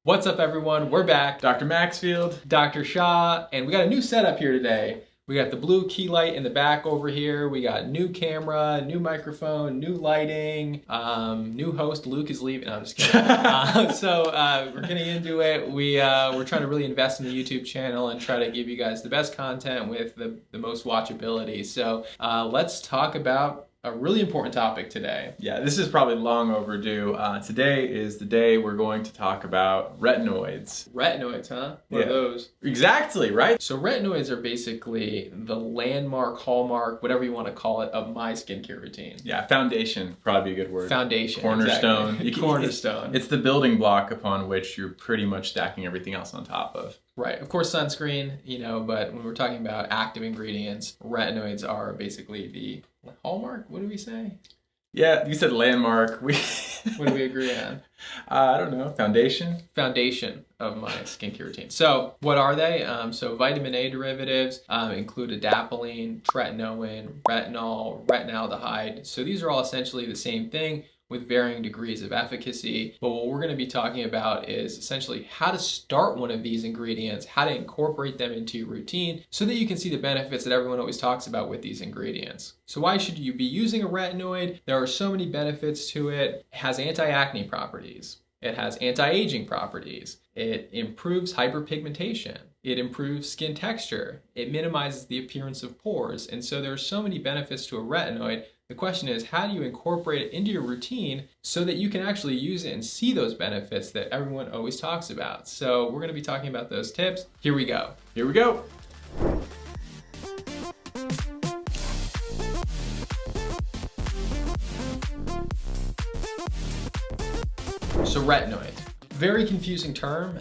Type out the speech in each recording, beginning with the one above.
What's up, everyone? We're back. Dr. Maxfield. Dr. Shaw, and we got a new setup here today. We got the blue key light in the back over here. We got new camera, new microphone, new lighting, new host. Luke is leaving. No, I'm just kidding. We're getting into it. We're trying to really invest in the YouTube channel and try to give you guys the best content with the most watchability. So let's talk about a really important topic today. Yeah, this is probably long overdue. Today is the day we're going to talk about retinoids. Retinoids, huh? What are those? Exactly, right? So retinoids are basically the landmark, hallmark, whatever you want to call it, of my skincare routine. Yeah, foundation, probably a good word. Foundation. Cornerstone. Exactly. Cornerstone. It's the building block upon which you're pretty much stacking everything else on top of. Right. Of course, sunscreen, but when we're talking about active ingredients, retinoids are basically the hallmark. What do we say? Yeah, you said landmark. What do we agree on? I don't know. Foundation? Foundation of my skincare routine. So what are they? So vitamin A derivatives include adapalene, tretinoin, retinol, retinaldehyde. So these are all essentially the same thing with varying degrees of efficacy. But what we're going to be talking about is essentially how to start one of these ingredients, how to incorporate them into your routine so that you can see the benefits that everyone always talks about with these ingredients. So why should you be using a retinoid? There are so many benefits to it. It has anti-acne properties. It has anti-aging properties. It improves hyperpigmentation. It improves skin texture. It minimizes the appearance of pores. And so there are so many benefits to a retinoid. The question is, how do you incorporate it into your routine so that you can actually use it and see those benefits that everyone always talks about? So we're going to be talking about those tips. Here we go. Here we go. So retinoids. Very confusing term.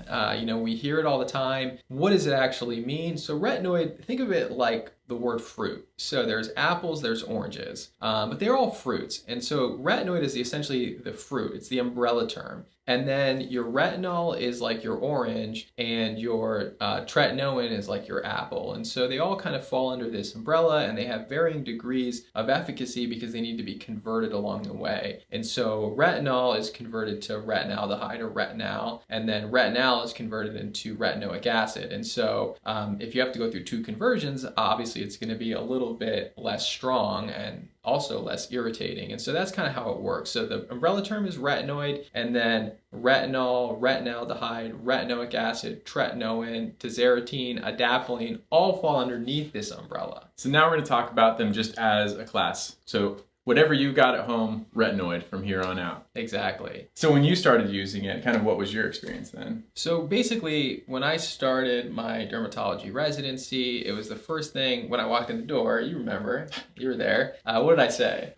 We hear it all the time. What does it actually mean? So retinoid, think of it like the word fruit. So there's apples, there's oranges, but they're all fruits. And so retinoid is essentially the fruit. It's the umbrella term. And then your retinol is like your orange and your tretinoin is like your apple. And so they all kind of fall under this umbrella and they have varying degrees of efficacy because they need to be converted along the way. And so retinol is converted to retinaldehyde or retinal, and then retinal is converted into retinoic acid. And so if you have to go through two conversions, obviously it's going to be a little bit less strong and also less irritating. And so that's kind of how it works. So the umbrella term is retinoid, and then retinol, retinaldehyde, retinoic acid, tretinoin, tazarotene, adapalene all fall underneath this umbrella. So now we're going to talk about them just as a class. So whatever you got at home, retinoid from here on out. Exactly. So when you started using it, kind of what was your experience then? So basically, when I started my dermatology residency, it was the first thing when I walked in the door. You remember, you were there. What did I say?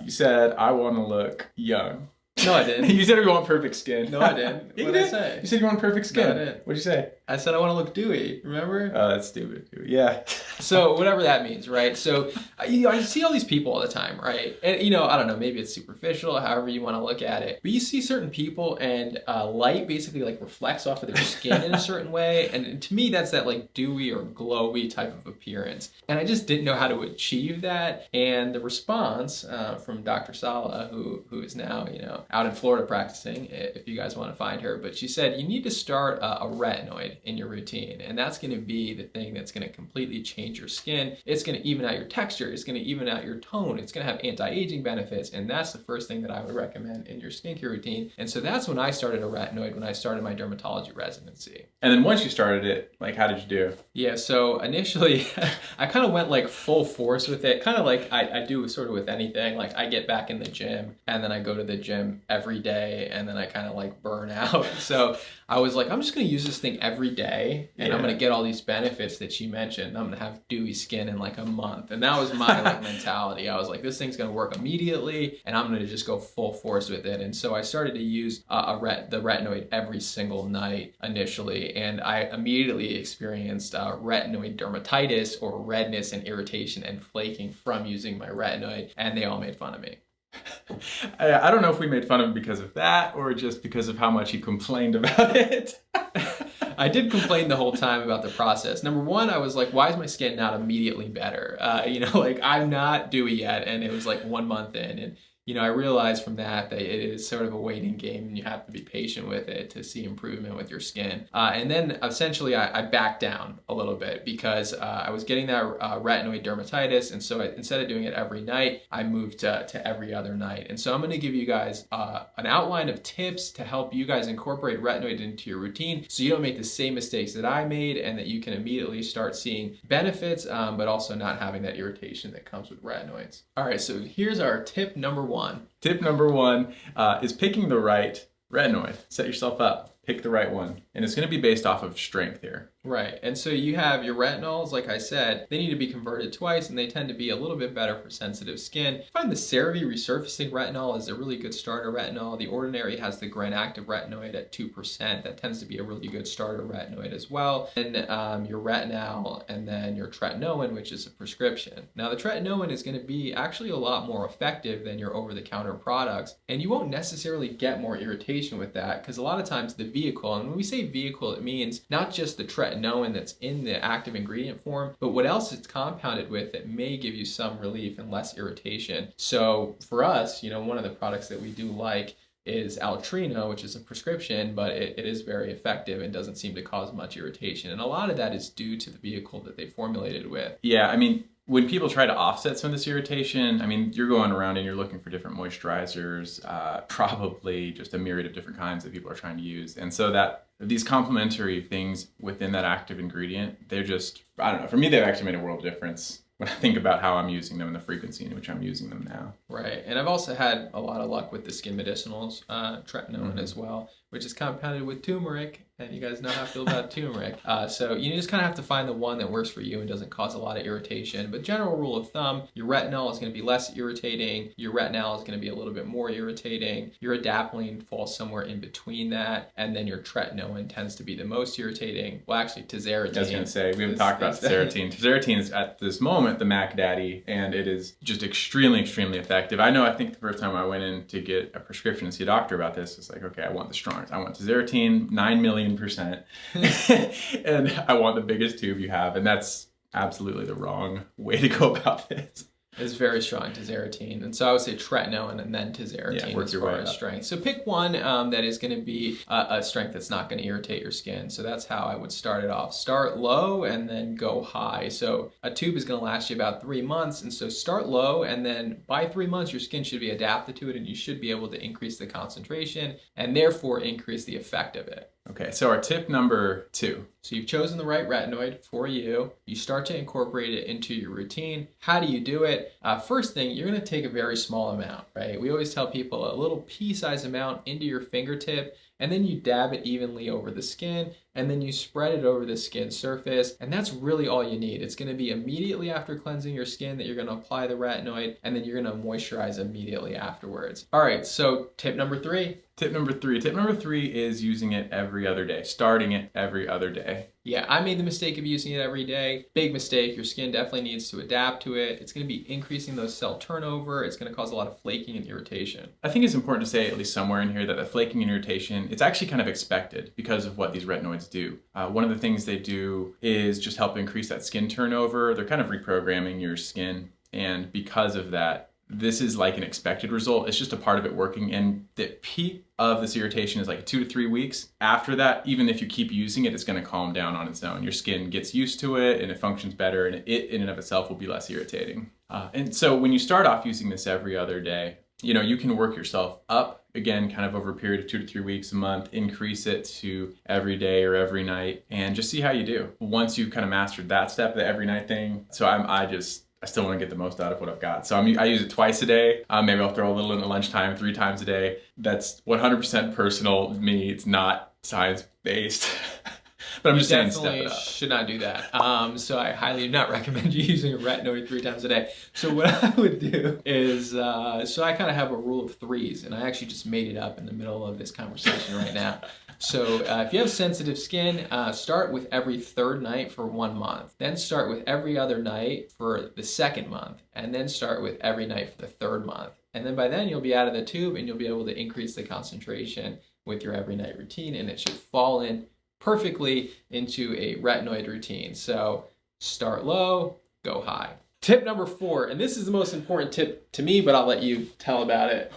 You said, I want to look young. No, I didn't. You said you want perfect skin. No, I didn't. Yeah, What did I say? You said you want perfect skin. No, I didn't. What'd you say? I said I want to look dewy. Remember? Oh, that's stupid. Yeah. So whatever that means, right? So I see all these people all the time, right? And I don't know, maybe it's superficial, however you want to look at it. But you see certain people and light basically like reflects off of their skin in a certain way. And to me, that's that like dewy or glowy type of appearance. And I just didn't know how to achieve that. And the response from Dr. Sala, who is now, out in Florida practicing, if you guys want to find her, but she said, you need to start a retinoid in your routine. And that's going to be the thing that's going to completely change your skin. It's going to even out your texture. It's going to even out your tone. It's going to have anti-aging benefits. And that's the first thing that I would recommend in your skincare routine. And so that's when I started a retinoid, when I started my dermatology residency. And then once you started it, like, how did you do? Yeah, so initially I kind of went like full force with it, kind of like I do sort of with anything. Like I get back in the gym and then I go to the gym every day and then I kind of like burn out. So I was like, I'm just going to use this thing every day and I'm going to get all these benefits that she mentioned. I'm going to have dewy skin in like a month. And that was my like mentality. I was like, this thing's going to work immediately and I'm going to just go full force with it. And so I started to use the retinoid every single night initially. And I immediately experienced retinoid dermatitis or redness and irritation and flaking from using my retinoid. And they all made fun of me. I don't know if we made fun of him because of that or just because of how much he complained about it. I did complain the whole time about the process. Number one, I was like, why is my skin not immediately better? Like I'm not dewy yet. And it was like 1 month in and I realized from that it is sort of a waiting game and you have to be patient with it to see improvement with your skin. And then essentially I backed down a little bit because I was getting that retinoid dermatitis. And so instead of doing it every night, I moved to every other night. And so I'm going to give you guys an outline of tips to help you guys incorporate retinoid into your routine so you don't make the same mistakes that I made and that you can immediately start seeing benefits, but also not having that irritation that comes with retinoids. All right, so here's our tip number one. Tip number one is picking the right retinoid. Set yourself up. Pick the right one. And it's going to be based off of strength here. Right. And so you have your retinols, like I said, they need to be converted twice and they tend to be a little bit better for sensitive skin. I find the CeraVe resurfacing retinol is a really good starter retinol. The Ordinary has the Gram Active retinoid at 2%. That tends to be a really good starter retinoid as well. And your retinol and then your tretinoin, which is a prescription. Now the tretinoin is going to be actually a lot more effective than your over-the-counter products. And you won't necessarily get more irritation with that because a lot of times the vehicle, and when we say vehicle, it means not just the tretinoin that's in the active ingredient form, but what else it's compounded with that may give you some relief and less irritation. So for us, one of the products that we do like is Altrino, which is a prescription, but it is very effective and doesn't seem to cause much irritation. And a lot of that is due to the vehicle that they formulated with. Yeah, I mean, when people try to offset some of this irritation, I mean, you're going around and you're looking for different moisturizers, probably just a myriad of different kinds that people are trying to use. And so that these complementary things within that active ingredient, they're just, I don't know, for me, they've actually made a world of difference when I think about how I'm using them and the frequency in which I'm using them now. Right. And I've also had a lot of luck with the skin medicinals, tretinoin as well, which is compounded with turmeric. And you guys know how I feel about turmeric. So you just kind of have to find the one that works for you and doesn't cause a lot of irritation. But general rule of thumb, your retinol is going to be less irritating. Your retinol is going to be a little bit more irritating. Your adapalene falls somewhere in between that. And then your tretinoin tends to be the most irritating. Well, actually, tazarotene. I was going to say, we haven't talked about tazarotene. Tazarotene is at this moment the Mac Daddy, and it is just extremely, extremely effective. I think the first time I went in to get a prescription to see a doctor about this, it's like, okay, I want the strongest. I want tazarotene, 9 million%. And I want the biggest tube you have. And that's absolutely the wrong way to go about this. It's very strong, tazarotene. And so I would say tretinoin and then tazarotene as far as strength. So pick one that is going to be a strength that's not going to irritate your skin. So that's how I would start it off. Start low and then go high. So a tube is going to last you about 3 months. And so start low, and then by 3 months, your skin should be adapted to it and you should be able to increase the concentration and therefore increase the effect of it. Okay, so our tip number 2. So you've chosen the right retinoid for you. You start to incorporate it into your routine. How do you do it? First thing, you're going to take a very small amount, right? We always tell people a little pea-sized amount into your fingertip, and then you dab it evenly over the skin, and then you spread it over the skin surface, and that's really all you need. It's going to be immediately after cleansing your skin that you're going to apply the retinoid, and then you're going to moisturize immediately afterwards. All right, so tip number 3. Tip number 3 is using it every other day, starting it every other day. Yeah, I made the mistake of using it every day. Big mistake. Your skin definitely needs to adapt to it. It's going to be increasing those cell turnover. It's going to cause a lot of flaking and irritation. I think it's important to say, at least somewhere in here, that the flaking and irritation, it's actually kind of expected because of what these retinoids do. One of the things they do is just help increase that skin turnover. They're kind of reprogramming your skin. And because of that, this is like an expected result. It's just a part of it working. And the peak of this irritation is like 2 to 3 weeks. After that, even if you keep using it, it's going to calm down on its own. Your skin gets used to it and it functions better, and it in and of itself will be less irritating. And so when you start off using this every other day, you can work yourself up again, kind of over a period of 2 to 3 weeks, a month, increase it to every day or every night, and just see how you do. Once you've kind of mastered that step, the every night thing. So I still want to get the most out of what I've got. So I use it twice a day. Maybe I'll throw a little in at lunchtime, 3 times a day. That's 100% personal to me. It's not science-based. But I'm just saying, step it up. Should not do that. So I highly do not recommend you using a retinoid 3 times a day. So what I would do is, so I kind of have a rule of 3s, and I actually just made it up in the middle of this conversation right now. So if you have sensitive skin, start with every 3rd night for 1 month. Then start with every other night for the 2nd month. And then start with every night for the 3rd month. And then by then you'll be out of the tube and you'll be able to increase the concentration with your every night routine, and it should fall in perfectly into a retinoid routine. So start low, go high. Tip number 4, and this is the most important tip to me, but I'll let you tell about it.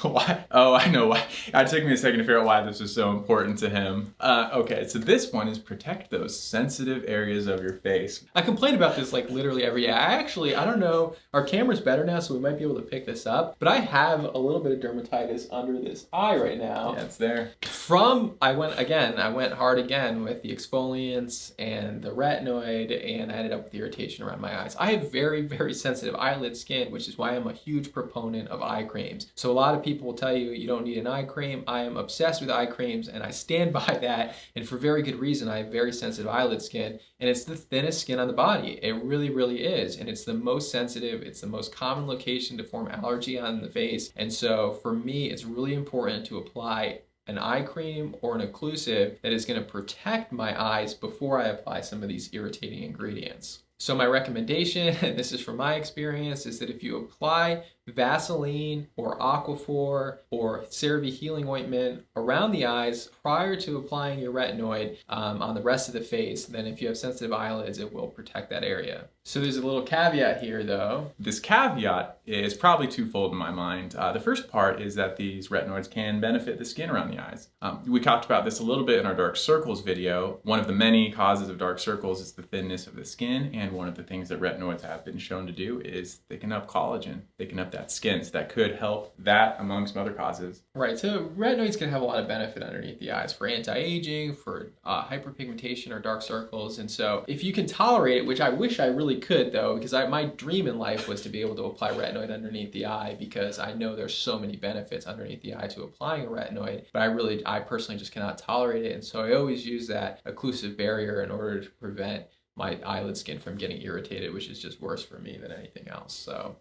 Why? Oh, I know why. It took me a second to figure out why this was so important to him. Okay, so this one is protect those sensitive areas of your face. I complain about this like literally every day. I don't know, our camera's better now, so we might be able to pick this up, but I have a little bit of dermatitis under this eye right now. Yeah, it's there. I went hard again with the exfoliants and the retinoid, and I ended up with irritation around my eyes. I have very, very sensitive eyelid skin, which is why I'm a huge proponent of eye creams. So a lot of people will tell you you don't need an eye cream. I am obsessed with eye creams, and I stand by that, and for very good reason. I have very sensitive eyelid skin, and it's the thinnest skin on the body. It really, really is, and it's the most sensitive. It's the most common location to form allergy on the face, and so for me, it's really important to apply an eye cream or an occlusive that is going to protect my eyes before I apply some of these irritating ingredients. So my recommendation, and this is from my experience, is that if you apply Vaseline or Aquaphor or CeraVe healing ointment around the eyes prior to applying your retinoid on the rest of the face, then if you have sensitive eyelids, it will protect that area. So there's a little caveat here though. This caveat is probably twofold in my mind. The first part is that these retinoids can benefit the skin around the eyes. We talked about this a little bit in our dark circles video. One of the many causes of dark circles is the thinness of the skin, and one of the things that retinoids have been shown to do is thicken up collagen, thicken up that skin, so that could help that among some other causes. Right, so retinoids can have a lot of benefit underneath the eyes for anti-aging, for hyperpigmentation or dark circles, and so if you can tolerate it, which I wish I really could though, because my dream in life was to be able to apply retinoid underneath the eye, because I know there's so many benefits underneath the eye to applying a retinoid, but I personally just cannot tolerate it, and so I always use that occlusive barrier in order to prevent my eyelid skin from getting irritated, which is just worse for me than anything else. So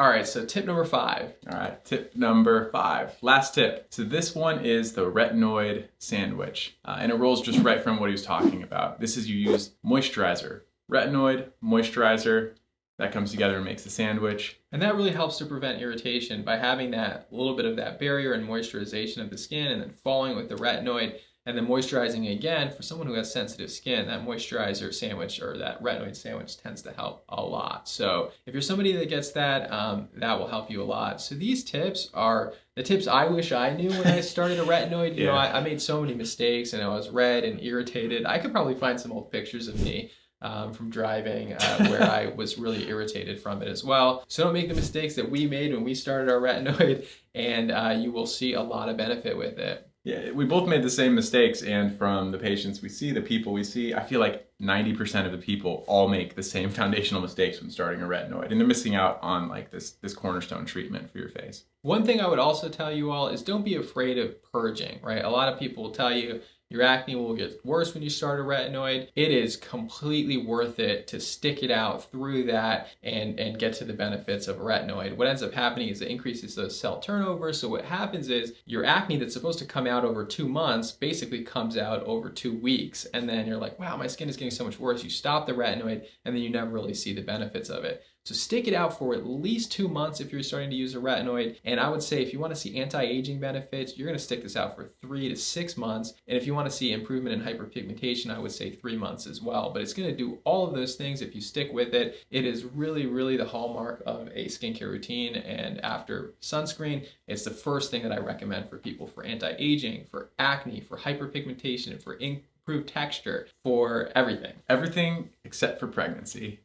all right, so tip number 5. All right, tip number 5. Last tip. So this one is the retinoid sandwich. And it rolls just right from what he was talking about. This is you use moisturizer. Retinoid, moisturizer, that comes together and makes the sandwich. And that really helps to prevent irritation by having that little bit of that barrier and moisturization of the skin, and then following with the retinoid, and then moisturizing again. For someone who has sensitive skin, that moisturizer sandwich or that retinoid sandwich tends to help a lot. So if you're somebody that gets that, that will help you a lot. So these tips are the tips I wish I knew when I started a retinoid. You know, I made so many mistakes, and I was red and irritated. I could probably find some old pictures of me from driving where I was really irritated from it as well. So don't make the mistakes that we made when we started our retinoid, and you will see a lot of benefit with it. Yeah, we both made the same mistakes, and from the patients we see, the people we see, I feel like 90% of the people all make the same foundational mistakes when starting a retinoid, and they're missing out on like this cornerstone treatment for your face. One thing I would also tell you all is don't be afraid of purging, right? A lot of people will tell you your acne will get worse when you start a retinoid. It is completely worth it to stick it out through that and get to the benefits of a retinoid. What ends up happening is it increases the cell turnover. So what happens is your acne that's supposed to come out over 2 months basically comes out over 2 weeks. And then you're like, wow, my skin is getting so much worse. You stop the retinoid and then you never really see the benefits of it. So stick it out for at least 2 months if you're starting to use a retinoid. And I would say if you want to see anti-aging benefits, you're going to stick this out for 3 to 6 months. And if you want to see improvement in hyperpigmentation, I would say 3 months as well. But it's going to do all of those things if you stick with it. It is really, really the hallmark of a skincare routine. And after sunscreen, it's the first thing that I recommend for people for anti-aging, for acne, for hyperpigmentation, for improved texture, for everything. Everything except for pregnancy.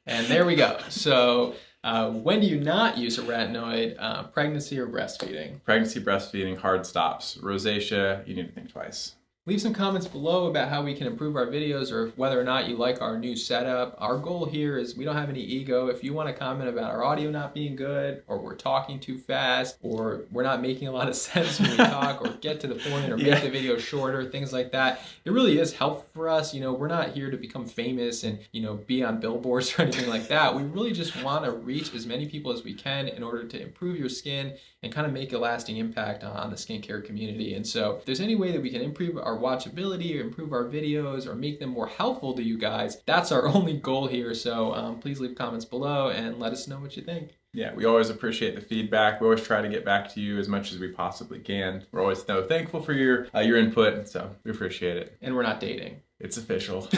And there we go. So when do you not use a retinoid? Pregnancy or breastfeeding? Pregnancy, breastfeeding, hard stops. Rosacea, you need to think twice. Leave some comments below about how we can improve our videos or whether or not you like our new setup. Our goal here is we don't have any ego. If you want to comment about our audio not being good, or we're talking too fast, or we're not making a lot of sense when we talk, or get to the point, or make the video shorter, things like that, it really is helpful for us. You know, we're not here to become famous and, you know, be on billboards or anything like that. We really just want to reach as many people as we can in order to improve your skin and kind of make a lasting impact on the skincare community. And so if there's any way that we can improve our watchability or improve our videos or make them more helpful to you guys, that's our only goal here. So please leave comments below and let us know what you think. Yeah, we always appreciate the feedback. We always try to get back to you as much as we possibly can. We're always so thankful for your input, so we appreciate it. And we're not dating. It's official.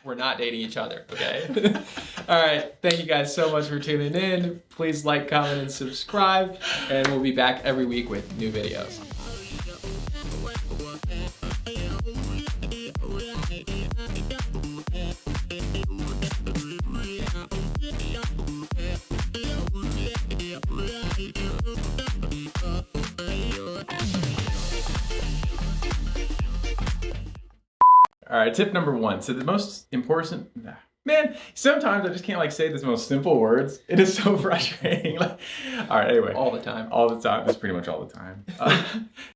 We're not dating each other, okay? All right. Thank you guys so much for tuning in. Please like, comment, and subscribe. And we'll be back every week with new videos. All right, tip number 1. So the most important, man, sometimes I just can't like say the most simple words. It is so frustrating. All right, anyway. All the time. All the time. That's pretty much all the time.